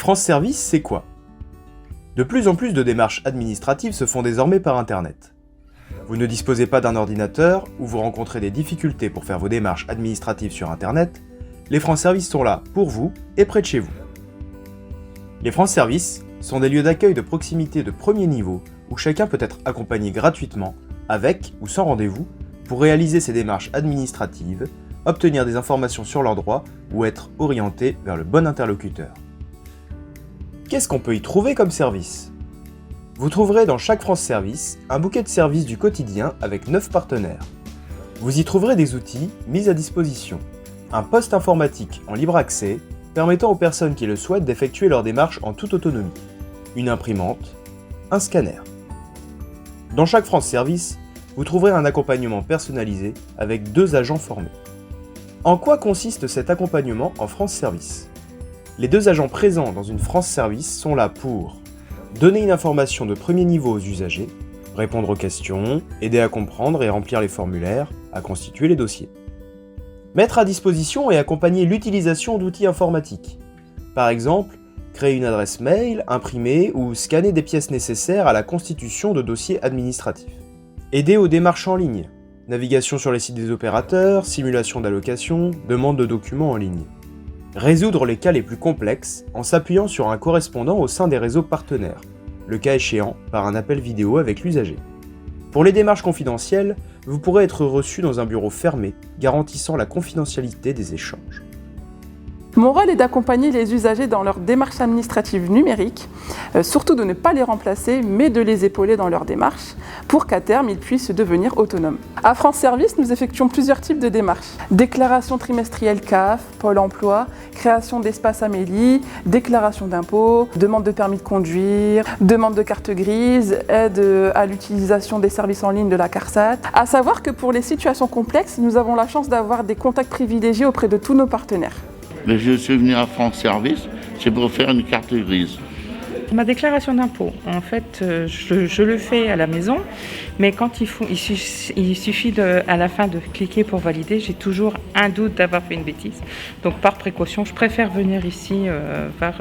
France Service, c'est quoi? De plus en plus de démarches administratives se font désormais par Internet. Vous ne disposez pas d'un ordinateur ou vous rencontrez des difficultés pour faire vos démarches administratives sur Internet, les France Service sont là pour vous et près de chez vous. Les France Service sont des lieux d'accueil de proximité de premier niveau où chacun peut être accompagné gratuitement, avec ou sans rendez-vous, pour réaliser ses démarches administratives, obtenir des informations sur leurs droits ou être orienté vers le bon interlocuteur. Qu'est-ce qu'on peut y trouver comme service? Vous trouverez dans chaque France Service un bouquet de services du quotidien avec 9 partenaires. Vous y trouverez des outils mis à disposition, un poste informatique en libre accès permettant aux personnes qui le souhaitent d'effectuer leurs démarches en toute autonomie, une imprimante, un scanner. Dans chaque France Service, vous trouverez un accompagnement personnalisé avec 2 agents formés. En quoi consiste cet accompagnement en France Service? Les 2 agents présents dans une France Service sont là pour donner une information de premier niveau aux usagers, répondre aux questions, aider à comprendre et remplir les formulaires, à constituer les dossiers. Mettre à disposition et accompagner l'utilisation d'outils informatiques. Par exemple, créer une adresse mail, imprimer ou scanner des pièces nécessaires à la constitution de dossiers administratifs. Aider aux démarches en ligne, navigation sur les sites des opérateurs, simulation d'allocation, demande de documents en ligne. Résoudre les cas les plus complexes en s'appuyant sur un correspondant au sein des réseaux partenaires, le cas échéant par un appel vidéo avec l'usager. Pour les démarches confidentielles, vous pourrez être reçu dans un bureau fermé, garantissant la confidentialité des échanges. Mon rôle est d'accompagner les usagers dans leurs démarches administratives numériques, surtout de ne pas les remplacer, mais de les épauler dans leurs démarches, pour qu'à terme, ils puissent devenir autonomes. À France Service, nous effectuons plusieurs types de démarches. Déclaration trimestrielle CAF, Pôle emploi, création d'espace Amélie, déclaration d'impôts, demande de permis de conduire, demande de carte grise, aide à l'utilisation des services en ligne de la CARSAT. À savoir que pour les situations complexes, nous avons la chance d'avoir des contacts privilégiés auprès de tous nos partenaires. Je suis venu à France Service, c'est pour faire une carte grise. Ma déclaration d'impôt, en fait, je le fais à la maison, mais quand il suffit à la fin de cliquer pour valider, j'ai toujours un doute d'avoir fait une bêtise. Donc par précaution, je préfère venir ici voir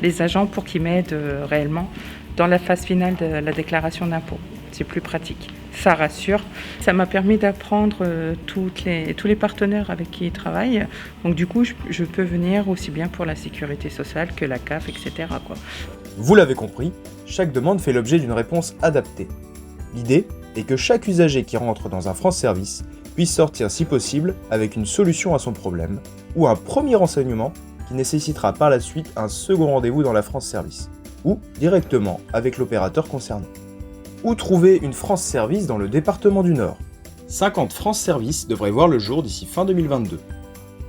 les agents pour qu'ils m'aident réellement dans la phase finale de la déclaration d'impôt. C'est plus pratique. Ça rassure. Ça m'a permis d'apprendre tous les partenaires avec qui ils travaillent. Donc du coup, je peux venir aussi bien pour la sécurité sociale que la CAF, etc. Vous l'avez compris, chaque demande fait l'objet d'une réponse adaptée. L'idée est que chaque usager qui rentre dans un France Service puisse sortir si possible avec une solution à son problème ou un premier renseignement qui nécessitera par la suite un second rendez-vous dans la France Service ou directement avec l'opérateur concerné. Où trouver une France Service dans le département du Nord? 50 France Service devraient voir le jour d'ici fin 2022.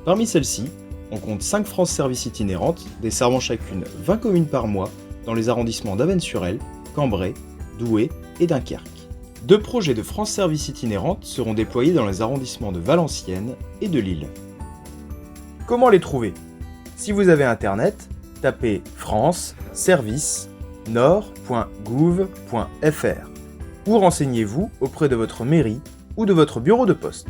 Parmi celles-ci, on compte 5 France Service itinérantes, desservant chacune 20 communes par mois dans les arrondissements d'Avesnes-sur-Helpe, Cambrai, Douai et Dunkerque. 2 projets de France Service itinérantes seront déployés dans les arrondissements de Valenciennes et de Lille. Comment les trouver? Si vous avez Internet, tapez France Service nord.gouv.fr ou renseignez-vous auprès de votre mairie ou de votre bureau de poste.